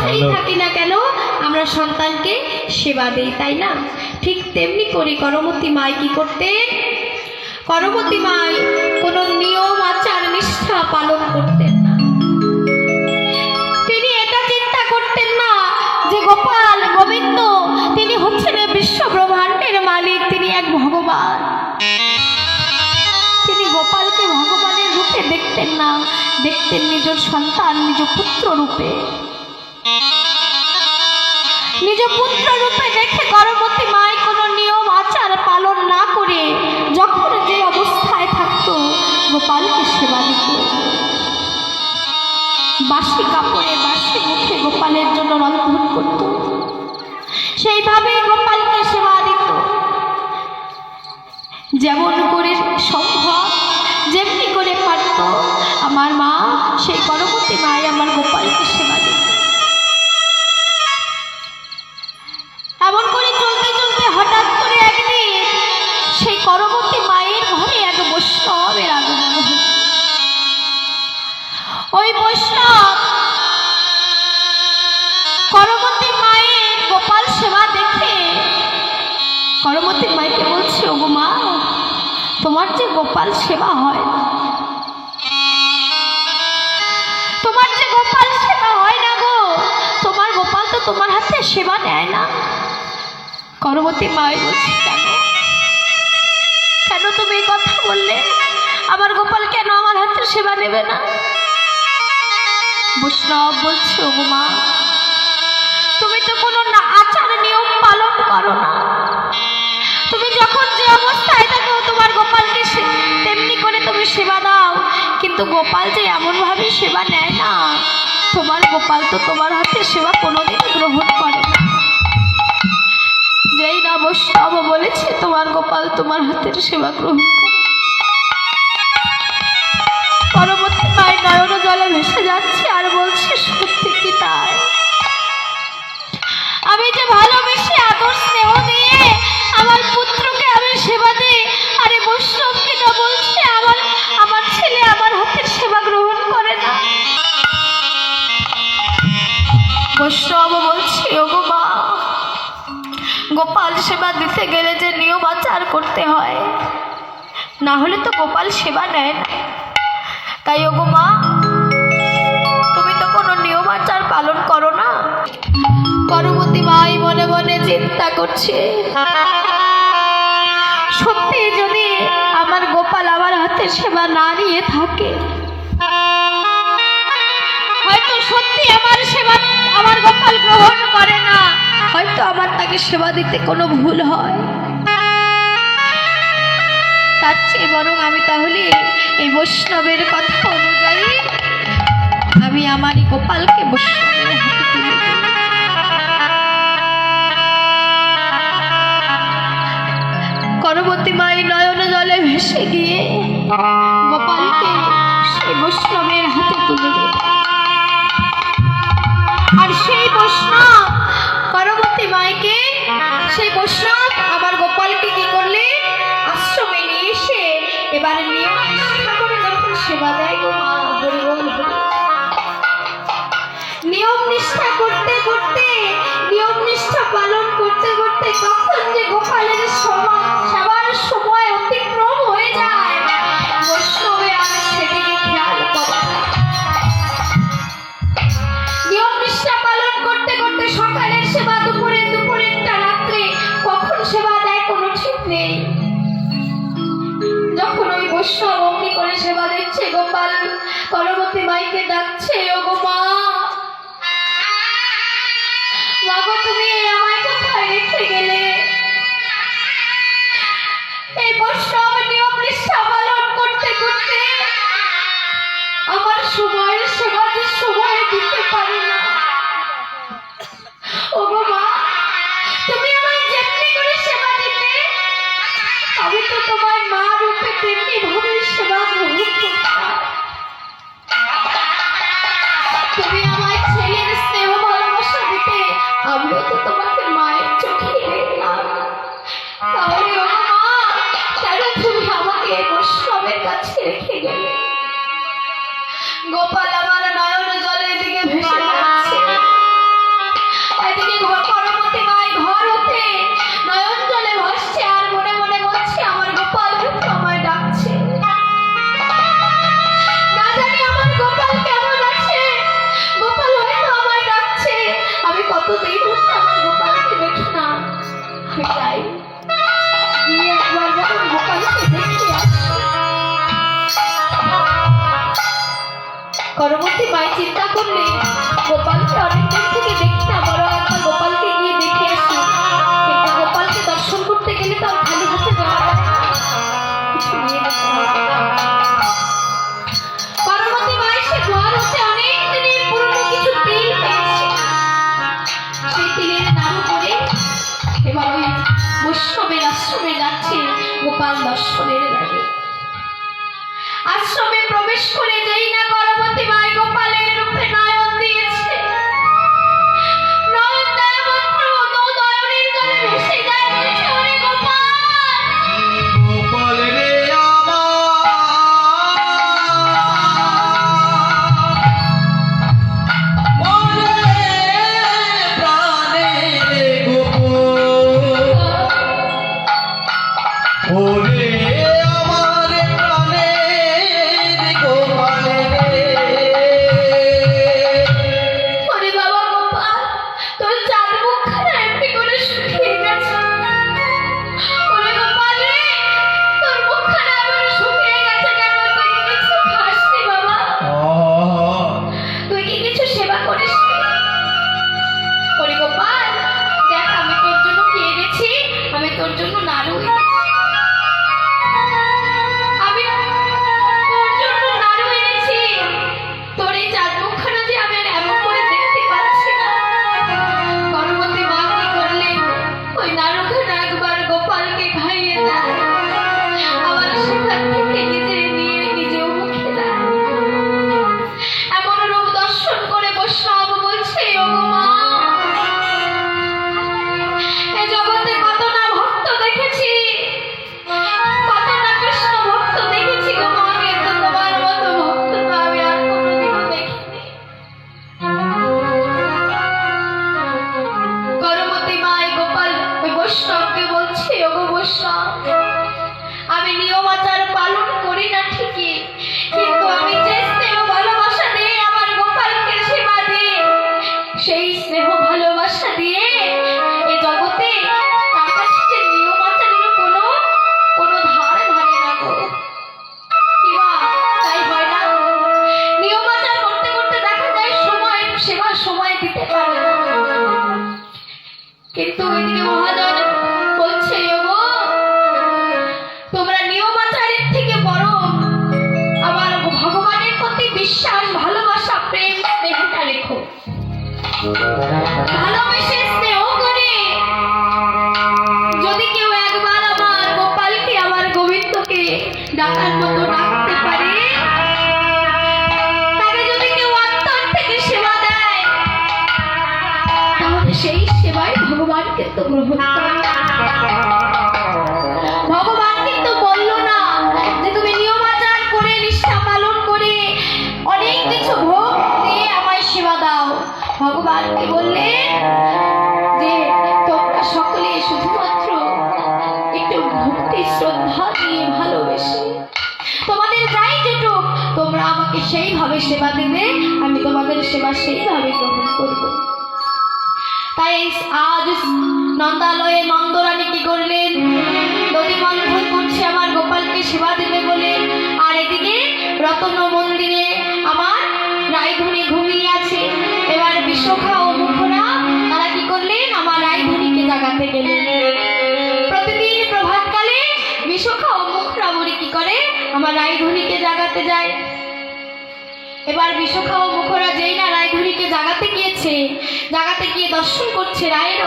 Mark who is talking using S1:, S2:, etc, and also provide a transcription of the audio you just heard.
S1: যেখানেই থাকি না কেন আমরা সন্তানকে সেবা দেই, তাই না? ঠিক তেমনি করে করমতি মাই কি করতেন? করমতি মাই কোনো নিয়ম আচার নিষ্ঠা পালন করতেন না। তিনি এটা চিন্তা করতেন না যে গোপাল গোবিন্দ তিনি হচ্ছেন বিশ্ব ব্রহ্মাণ্ডের মালিক, তিনি এক ভগবান। তিনি গোপালকে ভগবানের রূপে দেখতেন না, দেখতেন নিজের সন্তান, নিজ পুত্র রূপে। নিজ পুত্র রূপে দেখে করমতি মাই কোনো নিয়ম আচার পালন না করে যখন যে অবস্থায় থাকতো গোপালকে সেবা দিত। বাসি কাপড়ে বাসি মুখে গোপালের জন্য রন্ধন করত, সেইভাবে গোপালকে সেবা দিত। যেমন করে সম্ভব, যেমনি করে পারত আমার মা, সেই করমতি মাই আমার গোপালকে সেবা দিত। এমন করে চলতে চলতে হঠাৎ করে একদিন সেই করমতি মায়ের ঘরে এক বৈষ্ণবের আগমন হল। ওই বৈষ্ণব করমতি মায়ের গোপাল সেবা দেখে করমতি মাইকে বলছে, ওগো মা, তোমার যে গোপাল সেবা হয় না, তোমার যে গোপাল সেবা হয় না গো, তোমার গোপাল তো তোমার হাতে সেবা নেয় না। করমতি মাই বলছে, কেন কেন তুমি এই কথা বললে? আমার গোপাল কেন আমার হাতে সেবা নেবে না? বৈষ্ণব বলছে, ওগো মা, তুমি তো কোনো আচার নিয়ম পালন করো না। তুমি যখন যে অবস্থায় থাকো তোমার গোপালকে তেমনি করে তুমি সেবা দাও, কিন্তু গোপাল যে এমনভাবে সেবা নেয় না, তোমার গোপাল তো তোমার হাতে সেবা কোনোদিন গ্রহণ করে না। যেই না বৈষ্ণব বলেছে তোমার গোপাল তোমার হাতের সেবা গ্রহণ করে, করমতি মাই নয়ন জলে ভেসে যাচ্ছে আর বলছে, সত্যি কি তাই? আমি যে ভালোবেসে আদর স্নেহ দিয়ে আমার পুত্রকে আমি সেবা দিই, আরে বৈষ্ণব কিনা বলছে আমার ছেলে আমার হাতের সেবা গ্রহণ করে না। বৈষ্ণব বলছে, ওগো মা, গোপাল সেবা দিতে গেলে যে নিয়ম আচার করতে হয়, না হলে তো গোপাল সেবা নেয় না। তাই ওগো মা, তুমি তো কোনো নিয়ম আচার পালন করো না। করমতি মাই মনে মনে চিন্তা করছে, সত্যি যদি আমার গোপাল আমার হাতে সেবা না নিয়ে থাকে, হয়তো সত্যি আমার সেবা আমার গোপাল গ্রহণ করে না, হয়তো আমার তাকে সেবা দিতে কোনো ভুল হয়। তার চেয়ে বরং আমি তাহলে এই বৈষ্ণবের কথা অনুযায়ী আমি আমার গোপালকে বৈষ্ণবের হাতে তুলে দিই। করমতি মাই নয়ন জলে ভেসে গিয়ে গোপালকে সেই বৈষ্ণবের হাতে তুলে দিল। আর সেই বৈষ্ণব করমতি মাইকে, সেই বৈষ্ণব আমার গোপালকে কি করলে আশ্রমে নিয়ে এসে এবারে নিয়ম নিষ্ঠা করে যখন সেবা দেয় গো মা, হরি বল হরি। নিয়ম নিষ্ঠা করতে করতে, নিয়ম নিষ্ঠা পালন করতে করতে কখন যে গোপালের সেবার সময় অতিক্রম হয়ে যায় বৈষ্ণবে আর সেদিকে খেয়াল করে। নিয়ম নিষ্ঠা পালন করতে করতে সকালের সেবা দুপুরে, দুপুরেরটা রাত্রে, কখন সেবা দেয় কোনো ঠিক নেই। যখন ওই বৈষ্ণব অমনি করে সেবা দিচ্ছে, গোপাল করমতি মাইকে ডাকছে, ওগো মা, করমতি মাই চিন্তা করলে গোপালকে অনেকদিন থেকে দেখি না, বড় একবার গোপালকে গিয়ে দেখে আসি। কিন্তু গোপালকে দর্শন করতে গেলে তো আর খালি হাতে যাওয়া যায় না, কিছু নিয়ে যেতে হবে। করমতি মাই সে দুয়ার হতে অনেক দিনের পুরনো কিছু তিল পেয়েছে, সেই তিলের নাড়ু করে এবার ওই বৈষ্ণবের আশ্রমে যাচ্ছে গোপাল দর্শনের লাগে। আশ্রমে প্রবেশ করে যেই না করমতি মাই গোপালের রূপে নয়ন দিয়েছে, নয়ন দেয়া মাত্র দু নয়নের জলে ভেসে যায়, বলছে ওরে গোপাল,
S2: গোপাল রে আমার ওরে প্রাণের গোপাল, ওরে আমার প্রাণের গোপাল রে।
S1: ওরে বাবা গোপাল, তোর চাঁদ মুখখানা এমনি করে শুকিয়ে গেছে। ওরে গোপাল রে, তোর মুখখানা এমন শুকিয়ে গেছে কেন? তুই কি কিছু খাসনি বাবা? তুই কি কিছু সেবা করিস? ওরে গোপাল, দেখ আমি তোর জন্য কি এনেছি, আমি তোর জন্য নাড়ু এনেছি। আমি তোর জন্য নাড়ু এনেছি। তোর এই চাঁদ মুখখানা যে আমি আর এমন করে দেখতে পাচ্ছি না। করমতি মা কি করলেন, ওই নাড়ুখানা একবার গোপালকে খাইয়ে দেয়, আবার সেখান থেকে নিজে নিয়ে নিজেও মুখে দেয়। এমন রূপ দর্শন করে বৈষ্ণব বলছে, ওগো মা, এ জগতে কত না ভক্ত দেখেছি, কত না কৃষ্ণ ভক্ত দেখেছি গো মা, কিন্তু তোমার মতো ভক্ত তো আমি আর কোনোদিনও দেখিনি। করমতি মাই গোপাল ওই বৈষ্ণবকে বলছে, ওগো বৈষ্ণব, আমি নিয়ম আচার পালন করি না ঠিকই, কিন্তু আমি যে স্নেহ ভালোবাসা দিয়ে আমার গোপালকে সেবা দিই, সেই স্নেহ ভালোবাসা দিয়ে এ জগতে তার কাছে যে নিয়ম আচারের কোনো কোনো ধার ধারে না গো। কি মা, তাই হয় না? নিয়ম আচার করতে করতে দেখা যায় সময় সেবা সময় দিতে পারে না, কিন্তু ওইদিকে মহাজন বলছে, ওগো তোমরা নিয়ম আচারের থেকে বড় আমার ভগবানের প্রতি বিশ্বাস, ভালোবাসা, প্রেম, স্নেহটা রেখো। ভালোবেসে স্নেহ করে যদি কেউ একবার আমার গোপালকে, আমার গোবিন্দকে ডাকার মতো ডাকতে পারে, তাকে যদি কেউ অন্তর থেকে সেবা দেয়, তাহলে সেই সেবাই ভগবান কিন্তু গ্রহণ করে। ভগবান কিন্তু বললো না যে তুমি নিয়ম আচার করে, নিষ্ঠা পালন করে, অনেক কিছু ভোগ দিয়ে আমায় সেবা দাও। ভগবান কি বললেন যে তোমরা সকলে শুধুমাত্র একটু ভক্তি শ্রদ্ধা দিয়ে ভালোবেসে তোমাদের যাই যেটুক তোমরা আমাকে সেইভাবে সেবা দেবে, আমি তোমাদের সেবা সেইভাবে গ্রহণ করব। তাই আজ নন্দালয়ে নন্দরানী কি করলেন, নদী মন্থন করছে আমার গোপালকে সেবা দেবে বলে, আর এদিকে রতন মন্দিরে আমার রায়ধনী ঘুমিয়ে আছে। এবার বিশোখা ও মুখরা তারা কি করলেন, আমার রায়ধনীকে জাগাতে গেলেন। প্রতিদিন প্রভাতকালে বিশোখা ও মুখরা বুড়ি কি করে, আমার রায়ধনীকে জাগাতে যায়। এবার বিশোখা ও মুখরা যেই না রায়ধনীকে জাগাতে গিয়েছে, জাগাতে গিয়ে দর্শন করছে রায়ের